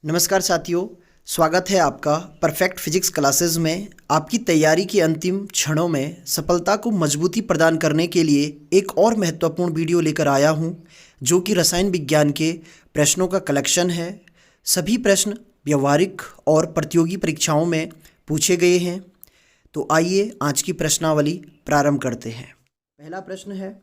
नमस्कार साथियों, स्वागत है आपका परफेक्ट फिजिक्स क्लासेस में। आपकी तैयारी की अंतिम क्षणों में सफलता को मजबूती प्रदान करने के लिए एक और महत्वपूर्ण वीडियो लेकर आया हूं, जो कि रसायन विज्ञान के प्रश्नों का कलेक्शन है। सभी प्रश्न व्यवहारिक और प्रतियोगी परीक्षाओं में पूछे गए हैं। तो आइए आज की प्रश्नावली प्रारंभ करते हैं। पहला प्रश्न है,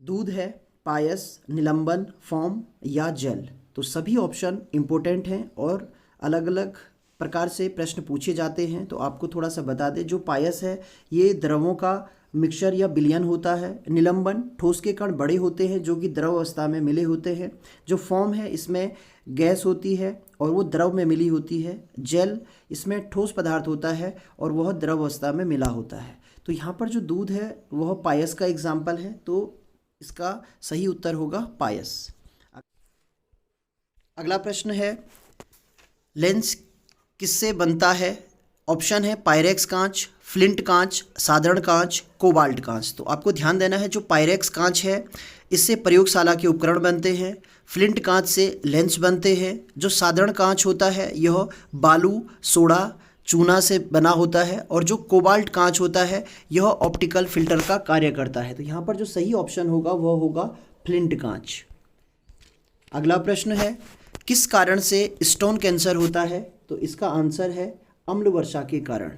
दूध है, पायस, निलंबन, फोम या जेल। तो सभी ऑप्शन इम्पोर्टेंट हैं और अलग अलग प्रकार से प्रश्न पूछे जाते हैं। तो आपको थोड़ा सा बता दें, जो पायस है ये द्रवों का मिक्सचर या विलयन होता है। निलंबन, ठोस के कण बड़े होते हैं जो कि द्रव अवस्था में मिले होते हैं। जो फोम है इसमें गैस होती है और वो द्रव में मिली होती है। जेल, इसमें ठोस पदार्थ होता है और वह द्रव अवस्था में मिला होता है। तो यहाँ पर जो दूध है वह पायस का एग्जाम्पल है, तो इसका सही उत्तर होगा पायस। अगला प्रश्न है, लेंस किससे बनता है? ऑप्शन है पायरेक्स कांच, फ्लिंट कांच, साधारण कांच, कोबाल्ट कांच। तो आपको ध्यान देना है, जो पायरेक्स कांच है इससे प्रयोगशाला के उपकरण बनते हैं। फ्लिंट कांच से लेंस बनते हैं। जो साधारण कांच होता है यह बालू, सोडा, चूना से बना होता है। और जो कोबाल्ट कांच होता है यह ऑप्टिकल फिल्टर का कार्य करता है। तो यहाँ पर जो सही ऑप्शन होगा वह होगा फ्लिंट कांच। अगला प्रश्न है, किस कारण से स्टोन कैंसर होता है? तो इसका आंसर है अम्ल वर्षा के कारण।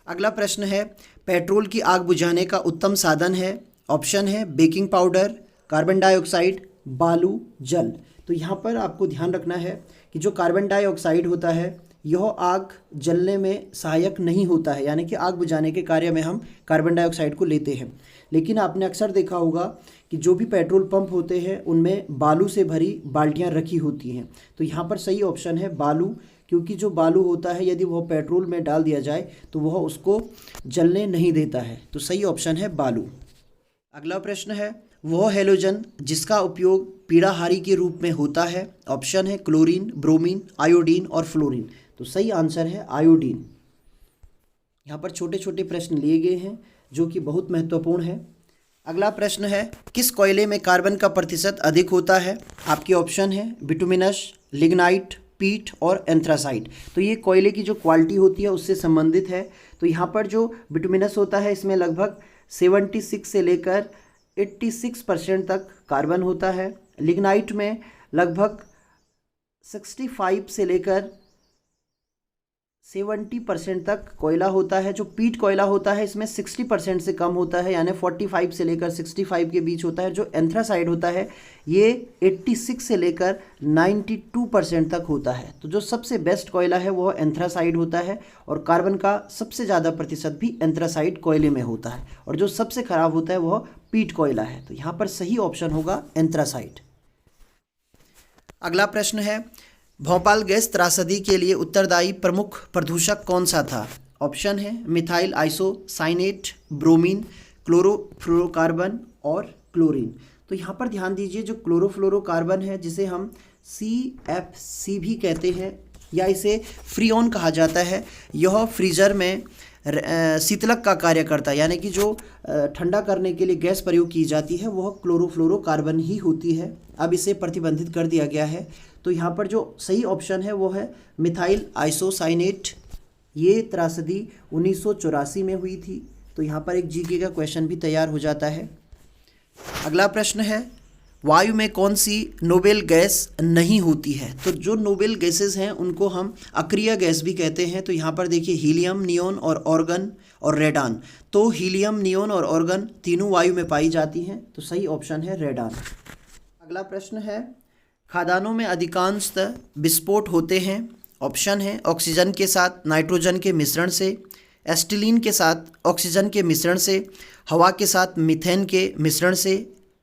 अगला प्रश्न है, पेट्रोल की आग बुझाने का उत्तम साधन है। ऑप्शन है बेकिंग पाउडर, कार्बन डाइऑक्साइड, बालू, जल। तो यहाँ पर आपको ध्यान रखना है कि जो कार्बन डाइऑक्साइड होता है यह आग जलने में सहायक नहीं होता है, यानी कि आग बुझाने के कार्य में हम कार्बन डाइऑक्साइड को लेते हैं। लेकिन आपने अक्सर देखा होगा कि जो भी पेट्रोल पंप होते हैं उनमें बालू से भरी बाल्टियां रखी होती हैं। तो यहाँ पर सही ऑप्शन है बालू, क्योंकि जो बालू होता है यदि वह पेट्रोल में डाल दिया जाए तो वह उसको जलने नहीं देता है। तो सही ऑप्शन है बालू। अगला प्रश्न है, वह हैलोजन जिसका उपयोग पीड़ाहारी के रूप में होता है। ऑप्शन है क्लोरीन, ब्रोमीन, आयोडीन और फ्लोरीन। तो सही आंसर है आयोडीन। यहाँ पर छोटे छोटे प्रश्न लिए गए हैं जो कि बहुत महत्वपूर्ण है। अगला प्रश्न है, किस कोयले में कार्बन का प्रतिशत अधिक होता है? आपके ऑप्शन है बिटुमिनस, लिग्नाइट, पीट और एंथ्रासाइट। तो ये कोयले की जो क्वालिटी होती है उससे संबंधित है। तो यहाँ पर जो बिटुमिनस होता है इसमें लगभग 76 से लेकर 86% तक कार्बन होता है। लिग्नाइट में लगभग 65 से लेकर 70% तक कोयला होता है। जो पीट कोयला होता है इसमें 60% से कम होता है, यानी 45 से लेकर 65 के बीच होता है। जो एंथ्रासाइड होता है ये 86 से लेकर 92% तक होता है। तो जो सबसे बेस्ट कोयला है वह एंथ्रासाइड होता है और कार्बन का सबसे ज़्यादा प्रतिशत भी एंथ्रासाइड कोयले में होता है। और जो सबसे खराब होता है वह पीट कोयला है। तो यहाँ पर सही ऑप्शन होगा एंथ्रासाइड। अगला प्रश्न है, भोपाल गैस त्रासदी के लिए उत्तरदायी प्रमुख प्रदूषक कौन सा था? ऑप्शन है मिथाइल आइसोसाइनेट, ब्रोमीन, क्लोरोफ्लोरोकार्बन और क्लोरीन। तो यहाँ पर ध्यान दीजिए, जो क्लोरोफ्लोरोकार्बन है जिसे हम CFC भी कहते हैं या इसे फ्रीऑन कहा जाता है, यह फ्रीजर में शीतलक का कार्य करता है, यानी कि जो ठंडा करने के लिए गैस प्रयोग की जाती है वह क्लोरोफ्लोरोकार्बन ही होती है। अब इसे प्रतिबंधित कर दिया गया है। तो यहाँ पर जो सही ऑप्शन है वो है मिथाइल आइसोसाइनेट। ये त्रासदी 1984 में हुई थी। तो यहाँ पर एक जीके का क्वेश्चन भी तैयार हो जाता है। अगला प्रश्न है, वायु में कौन सी नोबेल गैस नहीं होती है? तो जो नोबेल गैसेस हैं उनको हम अक्रिय गैस भी कहते हैं। तो यहाँ पर देखिए हीलियम, नियोन और ऑर्गन और रेडान। तो हीलियम, नियोन और ऑर्गन तीनों वायु में पाई जाती हैं। तो सही ऑप्शन है रेडान। अगला प्रश्न है, खादानों में अधिकांशतः विस्फोट होते हैं। ऑप्शन है ऑक्सीजन के साथ नाइट्रोजन के मिश्रण से, एसिटिलीन के साथ ऑक्सीजन के मिश्रण से, हवा के साथ मीथेन के मिश्रण से,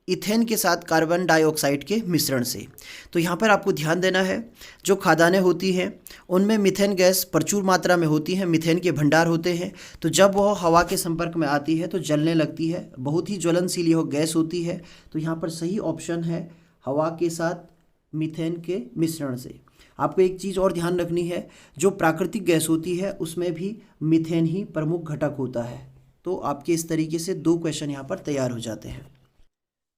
इथेन के साथ कार्बन डाइऑक्साइड के मिश्रण से। तो यहाँ पर आपको ध्यान देना है, जो खादानें होती हैं उनमें मीथेन गैस प्रचुर मात्रा में होती है, मीथेन के भंडार होते हैं। तो जब वह हवा के संपर्क में आती है तो जलने लगती है, बहुत ही ज्वलनशील यह गैस होती है। तो यहाँ पर सही ऑप्शन है हवा के साथ मीथेन के मिश्रण से। आपको एक चीज़ और ध्यान रखनी है, जो प्राकृतिक गैस होती है उसमें भी मीथेन ही प्रमुख घटक होता है। तो आपके इस तरीके से 2 क्वेश्चन यहाँ पर तैयार हो जाते हैं।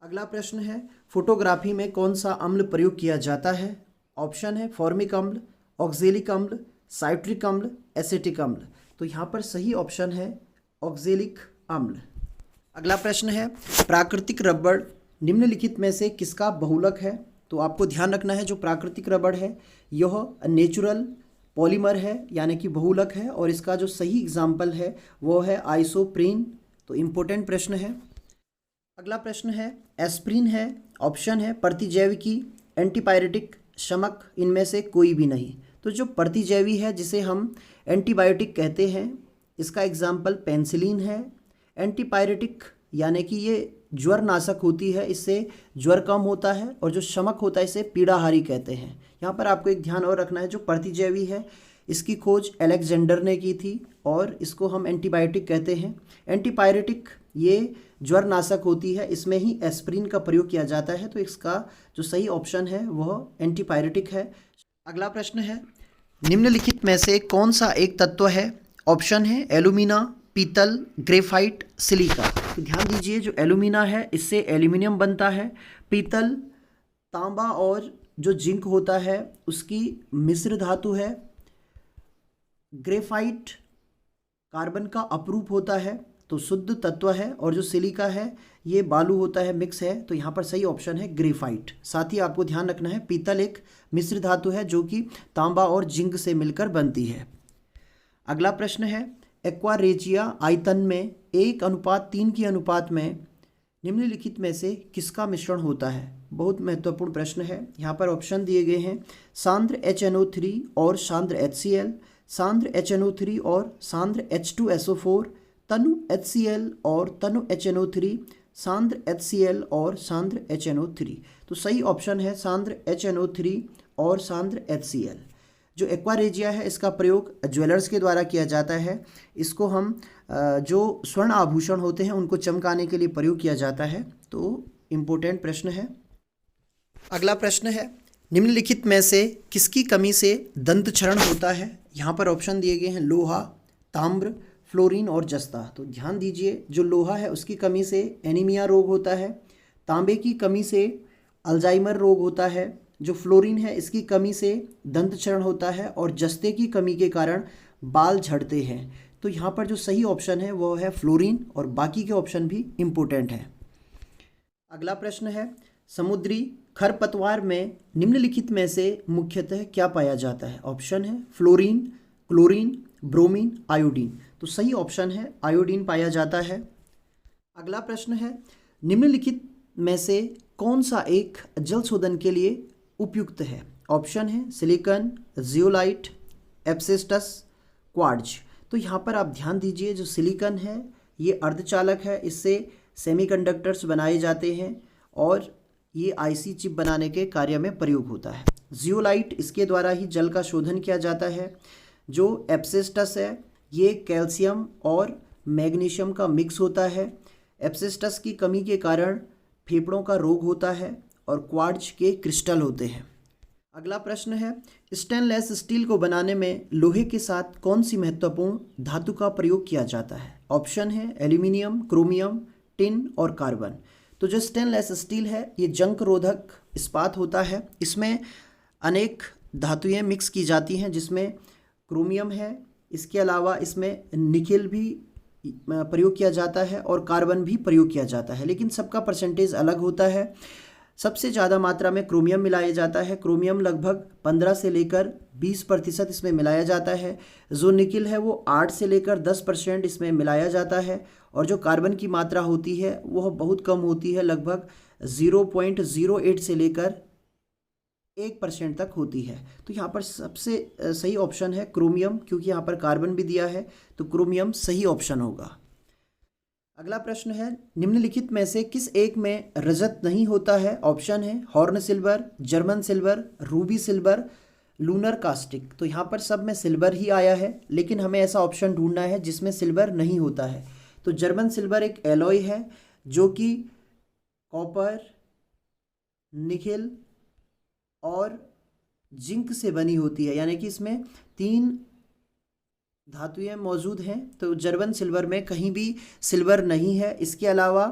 अगला प्रश्न है, फोटोग्राफी में कौन सा अम्ल प्रयोग किया जाता है? ऑप्शन है फॉर्मिक अम्ल, ऑक्जेलिक अम्ल, साइट्रिक अम्ल, एसिटिक अम्ल। तो यहाँ पर सही ऑप्शन है ऑक्जेलिक अम्ल। अगला प्रश्न है प्राकृतिक रबड़ निम्नलिखित में से किसका बहुलक है। तो आपको ध्यान रखना है जो प्राकृतिक रबड़ है यह नेचुरल पॉलीमर है यानी कि बहुलक है, और इसका जो सही एग्जाम्पल है वो है आइसोप्रीन। तो इम्पोर्टेंट प्रश्न है। अगला प्रश्न है एस्प्रिन है, ऑप्शन है प्रतिजैविकी, एंटीपायरेटिक, शमक, इनमें से कोई भी नहीं। तो जो प्रतिजैवी है जिसे हम एंटीबायोटिक कहते हैं इसका एग्जाम्पल पेनिसिलिन है। एंटीपायरेटिक यानी कि ये ज्वर नाशक होती है, इससे ज्वर कम होता है, और जो शमक होता है इसे पीड़ाहारी कहते हैं। यहाँ पर आपको एक ध्यान और रखना है जो प्रतिजैवी है इसकी खोज अलेक्जेंडर ने की थी और इसको हम एंटीबायोटिक कहते हैं। एंटीपायरेटिक ये ज्वर नाशक होती है, इसमें ही एस्प्रिन का प्रयोग किया जाता है। तो इसका जो सही ऑप्शन है वह एंटीपायरेटिक है। अगला प्रश्न है निम्नलिखित में से कौन सा एक तत्व है। ऑप्शन है एल्यूमिना, पीतल, ग्रेफाइट, सिलिका। तो ध्यान दीजिए जो एल्यूमिना है इससे एल्यूमिनियम बनता है, पीतल तांबा और जो जिंक होता है उसकी मिश्र धातु है, ग्रेफाइट कार्बन का अपरूप होता है तो शुद्ध तत्व है, और जो सिलिका है ये बालू होता है, मिक्स है। तो यहाँ पर सही ऑप्शन है ग्रेफाइट। साथ ही आपको ध्यान रखना है पीतल एक मिश्र धातु है जो कि तांबा और जिंक से मिलकर बनती है। अगला प्रश्न है एक्वारेजिया आयतन में 1:3 के अनुपात में निम्नलिखित में से किसका मिश्रण होता है। बहुत महत्वपूर्ण प्रश्न है। यहाँ पर ऑप्शन दिए गए हैं सांद्र HNO3 और सांद्र HCl, सांद्र HNO3 और सांद्र H2SO4, तनु HCl और तनु HNO3, सांद्र HCl और सांद्र HNO3। तो सही ऑप्शन है सांद्र HNO3 और सांद्र HCl। जो एक्वारेजिया है इसका प्रयोग ज्वेलर्स के द्वारा किया जाता है। इसको हम जो स्वर्ण आभूषण होते हैं उनको चमकाने के लिए प्रयोग किया जाता है। तो इम्पोर्टेंट प्रश्न है। अगला प्रश्न है निम्नलिखित में से किसकी कमी से दंत क्षरण होता है। यहाँ पर ऑप्शन दिए गए हैं लोहा, ताम्र, फ्लोरीन और जस्ता। तो ध्यान दीजिए जो लोहा है उसकी कमी से एनीमिया रोग होता है, तांबे की कमी से अल्जाइमर रोग होता है, जो फ्लोरीन है इसकी कमी से दंत क्षरण होता है, और जस्ते की कमी के कारण बाल झड़ते हैं। तो यहाँ पर जो सही ऑप्शन है वो है फ्लोरीन, और बाकी के ऑप्शन भी इम्पोर्टेंट है। अगला प्रश्न है समुद्री खरपतवार में निम्नलिखित में से मुख्यतः क्या पाया जाता है। ऑप्शन है फ्लोरीन, क्लोरीन, ब्रोमीन, आयोडीन। तो सही ऑप्शन है आयोडीन पाया जाता है। अगला प्रश्न है निम्नलिखित में से कौन सा एक जल शोधन के लिए उपयुक्त है। ऑप्शन है सिलिकॉन, जियोलाइट, एब्सिस्टस, क्वार्ट्ज। तो यहाँ पर आप ध्यान दीजिए जो सिलिकॉन है ये अर्धचालक है, इससे सेमीकंडक्टर्स बनाए जाते हैं और ये आईसी चिप बनाने के कार्य में प्रयोग होता है। जियोलाइट इसके द्वारा ही जल का शोधन किया जाता है। जो एब्सिस्टस है ये कैल्शियम और मैग्नीशियम का मिक्स होता है। एब्सिस्टस की कमी के कारण फेफड़ों का रोग होता है, और क्वार्ट्ज के क्रिस्टल होते हैं। अगला प्रश्न है स्टेनलेस स्टील को बनाने में लोहे के साथ कौन सी महत्वपूर्ण धातु का प्रयोग किया जाता है। ऑप्शन है एल्यूमिनियम, क्रोमियम, टिन और कार्बन। तो जो स्टेनलेस स्टील है ये जंग रोधक इस्पात होता है। इसमें अनेक धातुएं मिक्स की जाती हैं जिसमें क्रोमियम है, इसके अलावा इसमें निकेल भी प्रयोग किया जाता है और कार्बन भी प्रयोग किया जाता है, लेकिन सबका परसेंटेज अलग होता है। सबसे ज़्यादा मात्रा में क्रोमियम मिलाया जाता है। क्रोमियम लगभग 15 से लेकर 20% इसमें मिलाया जाता है। जो निकिल है वो 8 से लेकर 10% इसमें मिलाया जाता है, और जो कार्बन की मात्रा होती है वह बहुत कम होती है, लगभग 0.08 से लेकर 1% तक होती है। तो यहाँ पर सबसे सही ऑप्शन है क्रोमियम, क्योंकि यहाँ पर कार्बन भी दिया है तो क्रोमियम सही ऑप्शन होगा। अगला प्रश्न है निम्नलिखित में से किस एक में रजत नहीं होता है। ऑप्शन है horn silver, German silver, Ruby silver, lunar caustic. तो यहाँ पर सब में सिल्वर ही आया है, लेकिन हमें ऐसा ऑप्शन ढूंढना है जिसमें सिल्वर नहीं होता है। तो जर्मन सिल्वर एक एलॉय है जो कि कॉपर, निकेल और जिंक से बनी होती है, यानी कि इसमें 3 धातुएं मौजूद हैं। तो जर्मन सिल्वर में कहीं भी सिल्वर नहीं है। इसके अलावा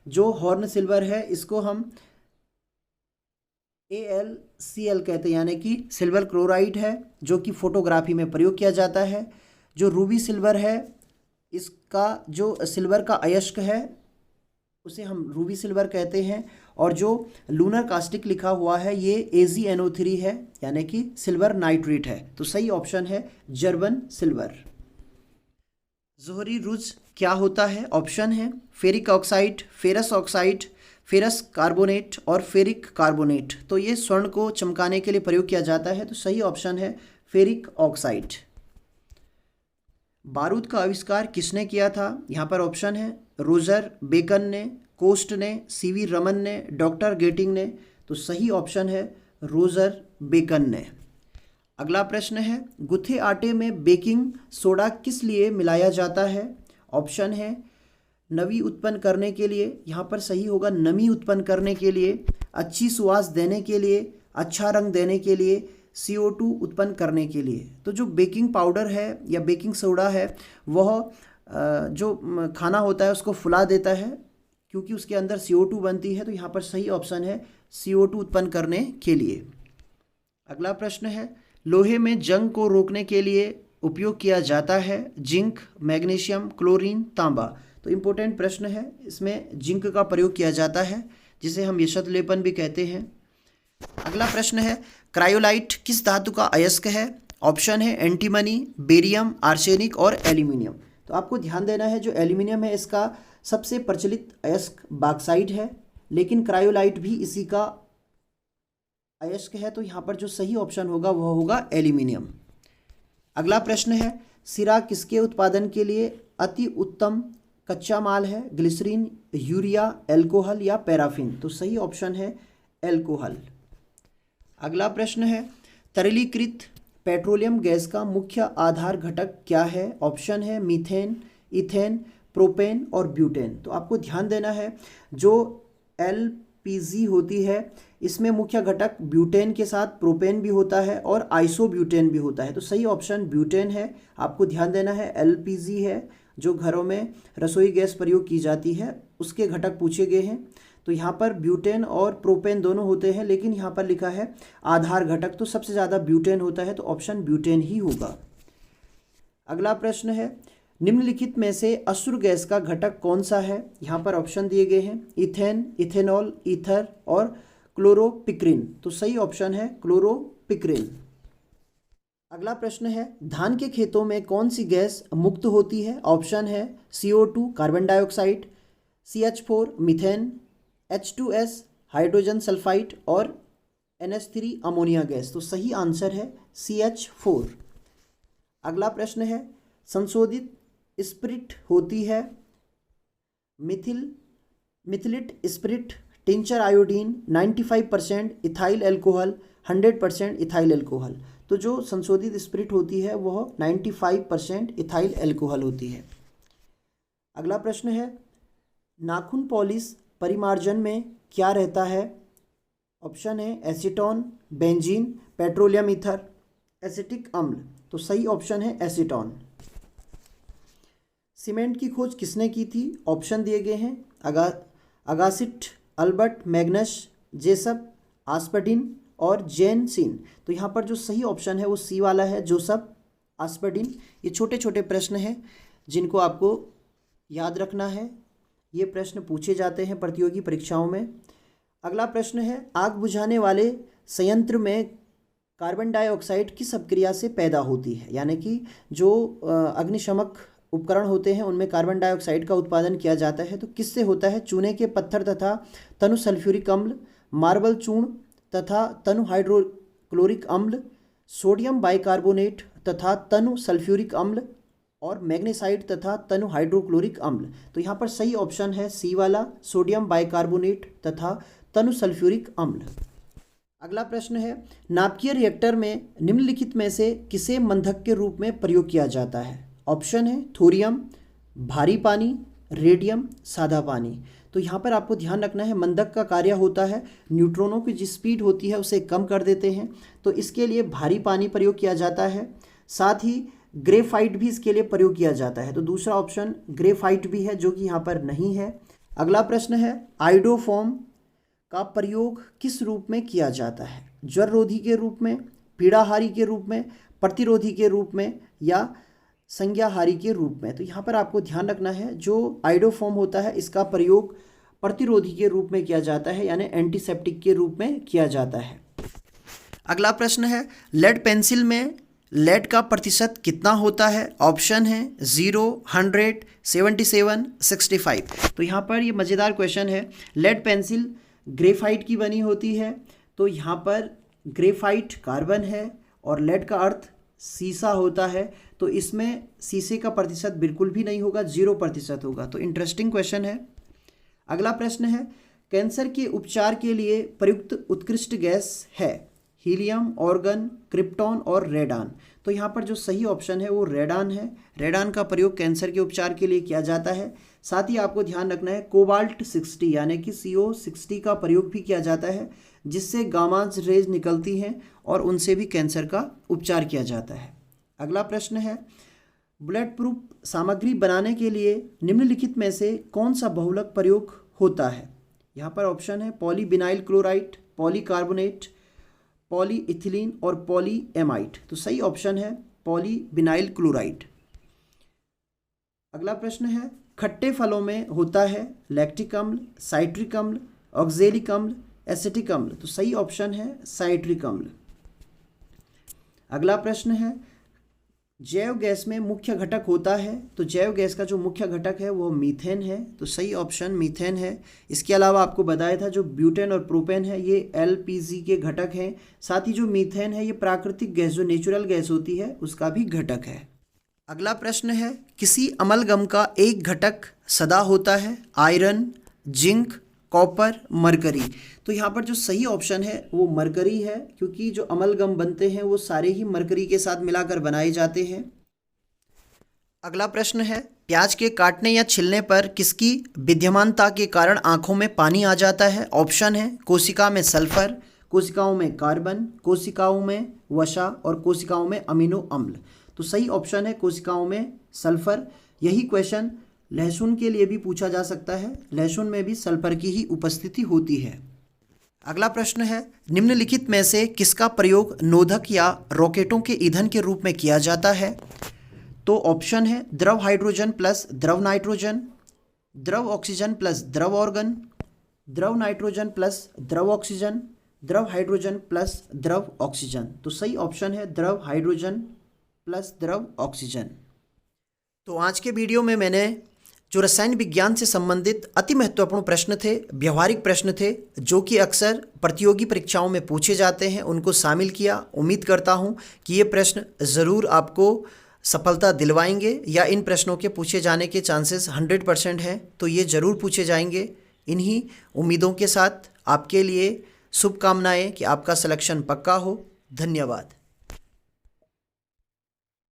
जो हॉर्न सिल्वर है इसको हम AlCl कहते हैं, यानी कि सिल्वर क्लोराइड है, जो कि फोटोग्राफी में प्रयोग किया जाता है। जो रूबी सिल्वर है, इसका जो सिल्वर का अयस्क है उसे हम रूबी सिल्वर कहते हैं। और जो लूनर कास्टिक लिखा हुआ है ये AgNO3 है, यानी कि सिल्वर नाइट्रेट है। तो सही ऑप्शन है जर्मन सिल्वर। जोहरी रुज क्या होता है? ऑप्शन है ferric oxide, ferrous oxide, ferrous carbonate और फेरिक कार्बोनेट। तो ये स्वर्ण को चमकाने के लिए प्रयोग किया जाता है। तो सही ऑप्शन है फेरिक ऑक्साइड। बारूद का आविष्कार किसने किया था? यहाँ पर ऑप्शन है रोजर बेकन ने, कोस्ट ने, सीवी रमन ने, डॉक्टर गेटिंग ने। तो सही ऑप्शन है रोजर बेकन ने। अगला प्रश्न है गुथे आटे में बेकिंग सोडा किस लिए मिलाया जाता है? ऑप्शन है नमी उत्पन्न करने के लिए, यहाँ पर सही होगा नमी उत्पन्न करने के लिए, अच्छी सुवास देने के लिए, अच्छा रंग देने के लिए, CO2 उत्पन्न करने के लिए। तो जो बेकिंग पाउडर है या बेकिंग सोडा है वह जो खाना होता है उसको फुला देता है, क्योंकि उसके अंदर CO2 बनती है। तो यहाँ पर सही ऑप्शन है CO2 उत्पन्न करने के लिए। अगला प्रश्न है लोहे में जंग को रोकने के लिए उपयोग किया जाता है जिंक, मैग्नीशियम, क्लोरीन, तांबा। तो इम्पोर्टेंट प्रश्न है, इसमें जिंक का प्रयोग किया जाता है जिसे हम यशत लेपन भी कहते हैं। अगला प्रश्न है क्रायोलाइट किस धातु का अयस्क है? ऑप्शन है एंटीमनी, बेरियम, आर्सेनिक और एल्यूमिनियम। तो आपको ध्यान देना है जो एल्यूमिनियम है इसका सबसे प्रचलित अयस्क बॉक्साइट है, लेकिन क्रायोलाइट भी इसी का अयस्क है। तो यहाँ पर जो सही ऑप्शन होगा वह होगा एल्यूमिनियम। अगला प्रश्न है सिरा किसके उत्पादन के लिए अति उत्तम कच्चा माल है? ग्लिसरीन, यूरिया, एल्कोहल या पैराफिन। तो सही ऑप्शन है एल्कोहल। अगला प्रश्न है तरलीकृत पेट्रोलियम गैस का मुख्य आधार घटक क्या है? ऑप्शन है मीथेन, इथेन, प्रोपेन और ब्यूटेन। तो आपको ध्यान देना है जो LPG होती है इसमें मुख्य घटक ब्यूटेन के साथ प्रोपेन भी होता है और आइसोब्यूटेन भी होता है। तो सही ऑप्शन ब्यूटेन है। आपको ध्यान देना है LPG है जो घरों में रसोई गैस प्रयोग की जाती है उसके घटक पूछे गए हैं। तो यहाँ पर ब्यूटेन और प्रोपेन दोनों होते हैं, लेकिन यहाँ पर लिखा है आधार घटक, तो सबसे ज़्यादा ब्यूटेन होता है। तो ऑप्शन ब्यूटेन ही होगा। अगला प्रश्न है निम्नलिखित में से असुर गैस का घटक कौन सा है? यहाँ पर ऑप्शन दिए गए हैं इथेन, इथेनॉल, ईथर और क्लोरोपिक्रिन। तो सही ऑप्शन है क्लोरोपिक्रिन। अगला प्रश्न है धान के खेतों में कौन सी गैस मुक्त होती है? ऑप्शन है CO2 carbon dioxide, CH4 methane, H2S hydrogen sulphide और NH3 अमोनिया गैस। तो सही आंसर है CH4। अगला प्रश्न है संशोधित स्पिरिट होती है methylated spirit, tincture iodine, 95% ethyl alcohol, 100% ethyl alcohol. तो जो संशोधित स्पिरिट होती है वह 95% इथाइल एल्कोहल होती है। अगला प्रश्न है नाखून पॉलिश परिमार्जन में क्या रहता है? ऑप्शन है acetone, benzene, petroleum ether, acetic अम्ल। तो सही ऑप्शन है एसीटोन। सीमेंट की खोज किसने की थी? ऑप्शन दिए गए हैं अगासिट, अल्बर्ट, मैग्नस, जेसप, आस्पर्डिन और जेनसिन। तो यहाँ पर जो सही ऑप्शन है वो सी वाला है, जोसफ आस्पर्डिन। ये छोटे छोटे प्रश्न हैं जिनको आपको याद रखना है, ये प्रश्न पूछे जाते हैं प्रतियोगी परीक्षाओं में। अगला प्रश्न है आग बुझाने वाले संयंत्र में कार्बन डाइऑक्साइड किस अपक्रिया से पैदा होती है? यानी कि जो अग्निशमक उपकरण होते हैं उनमें कार्बन डाइऑक्साइड का उत्पादन किया जाता है। तो किससे होता है? चूने के पत्थर तथा तनु सल्फ्यूरिक अम्ल, मार्बल चूर्ण तथा तनु हाइड्रोक्लोरिक अम्ल, सोडियम बाइकार्बोनेट तथा तनु सल्फ्यूरिक अम्ल और मैग्नेसाइड तथा तनु हाइड्रोक्लोरिक अम्ल। तो यहाँ पर सही ऑप्शन है सी वाला, सोडियम बाइकार्बोनेट तथा तनु सल्फ्यूरिक अम्ल। अगला प्रश्न है नाभिकीय रिएक्टर में निम्नलिखित में से किसे मंधक के रूप में प्रयोग किया जाता है? ऑप्शन है थोरियम, भारी पानी, रेडियम, सादा पानी। तो यहाँ पर आपको ध्यान रखना है मंधक का कार्य होता है न्यूट्रॉनों की जिस स्पीड होती है उसे कम कर देते हैं, तो इसके लिए भारी पानी प्रयोग किया जाता है। साथ ही ग्रेफाइट भी इसके लिए प्रयोग किया जाता है। तो दूसरा ऑप्शन ग्रेफाइट भी है जो कि यहाँ पर नहीं है। अगला प्रश्न है आइडोफॉर्म का प्रयोग किस रूप में किया जाता है? ज्वर रोधी के रूप में, पीड़ाहारी के रूप में, प्रतिरोधी के रूप में या संज्ञाहारी के रूप में? तो यहाँ पर आपको ध्यान रखना है, जो आइडोफॉर्म होता है इसका प्रयोग प्रतिरोधी के रूप में किया जाता है, यानी एंटीसेप्टिक के रूप में किया जाता है। अगला प्रश्न है, लेड पेंसिल में लेड का प्रतिशत कितना होता है? ऑप्शन है 0, 100, 77, 65। तो यहाँ पर ये मज़ेदार क्वेश्चन है। लेड पेंसिल ग्रेफाइट की बनी होती है, तो यहाँ पर ग्रेफाइट कार्बन है और लेड का अर्थ सीसा होता है, तो इसमें सीसे का प्रतिशत बिल्कुल भी नहीं होगा, 0% होगा। तो इंटरेस्टिंग क्वेश्चन है। अगला प्रश्न है, कैंसर के उपचार के लिए प्रयुक्त उत्कृष्ट गैस है? हीलियम, ऑर्गन, क्रिप्टॉन और रेडान। तो यहाँ पर जो सही ऑप्शन है वो रेडान है। रेडान का प्रयोग कैंसर के उपचार के लिए किया जाता है। साथ ही आपको ध्यान रखना है, कोबाल्ट 60 यानी कि CO60 का प्रयोग भी किया जाता है, जिससे गामा रेज निकलती हैं और उनसे भी कैंसर का उपचार किया जाता है। अगला प्रश्न है, बुलेट प्रूफ सामग्री बनाने के लिए निम्नलिखित में से कौन सा बहुलक प्रयोग होता है? यहाँ पर ऑप्शन है पॉलीविनाइल क्लोराइड, पॉलीकार्बोनेट, पॉलीइथिलीन और पॉलीएमाइड। तो सही ऑप्शन है पॉलीविनाइल क्लोराइड। अगला प्रश्न है, खट्टे फलों में होता है लैक्टिक अम्ल, साइट्रिक अम्ल, ऑक्जेलिक अम्ल, एसिटिक अम्ल। तो सही ऑप्शन है साइट्रिक अम्ल। अगला प्रश्न है, जैव गैस में मुख्य घटक होता है? तो जैव गैस का जो मुख्य घटक है वो मीथेन है, तो सही ऑप्शन मीथेन है। इसके अलावा आपको बताया था जो ब्यूटेन और प्रोपेन है ये LPG के घटक हैं। साथ ही जो मीथेन है ये प्राकृतिक गैस, जो नेचुरल गैस होती है, उसका भी घटक है। अगला प्रश्न है, किसी अमलगम का एक घटक सदा होता है? Iron, zinc, copper, mercury. तो यहाँ पर जो सही ऑप्शन है वो मरकरी है, क्योंकि जो अमलगम बनते हैं वो सारे ही मरकरी के साथ मिलाकर बनाए जाते हैं। अगला प्रश्न है, प्याज के काटने या छिलने पर किसकी विद्यमानता के कारण आंखों में पानी आ जाता है? ऑप्शन है कोशिका में सल्फर, कोशिकाओं में कार्बन, कोशिकाओं में वसा और कोशिकाओं में अमीनो अम्ल। तो सही ऑप्शन है कोशिकाओं में सल्फर। यही क्वेश्चन लहसुन के लिए भी पूछा जा सकता है, लहसुन में भी सल्फर की ही उपस्थिति होती है। अगला प्रश्न है, निम्नलिखित में से किसका प्रयोग नोदक या रॉकेटों के ईंधन के रूप में किया जाता है? तो ऑप्शन है द्रव हाइड्रोजन प्लस द्रव नाइट्रोजन, द्रव ऑक्सीजन प्लस द्रव ऑर्गन, द्रव नाइट्रोजन प्लस द्रव ऑक्सीजन, द्रव हाइड्रोजन प्लस द्रव ऑक्सीजन। तो सही ऑप्शन है द्रव हाइड्रोजन प्लस द्रव ऑक्सीजन। तो आज के वीडियो में मैंने जो रसायन विज्ञान से संबंधित अति महत्वपूर्ण प्रश्न थे, व्यवहारिक प्रश्न थे, जो कि अक्सर प्रतियोगी परीक्षाओं में पूछे जाते हैं, उनको शामिल किया। उम्मीद करता हूं कि ये प्रश्न ज़रूर आपको सफलता दिलवाएंगे, या इन प्रश्नों के पूछे जाने के चांसेस 100% हैं, तो ये ज़रूर पूछे जाएंगे। इन्हीं उम्मीदों के साथ आपके लिए शुभकामनाएं कि आपका सिलेक्शन पक्का हो। धन्यवाद।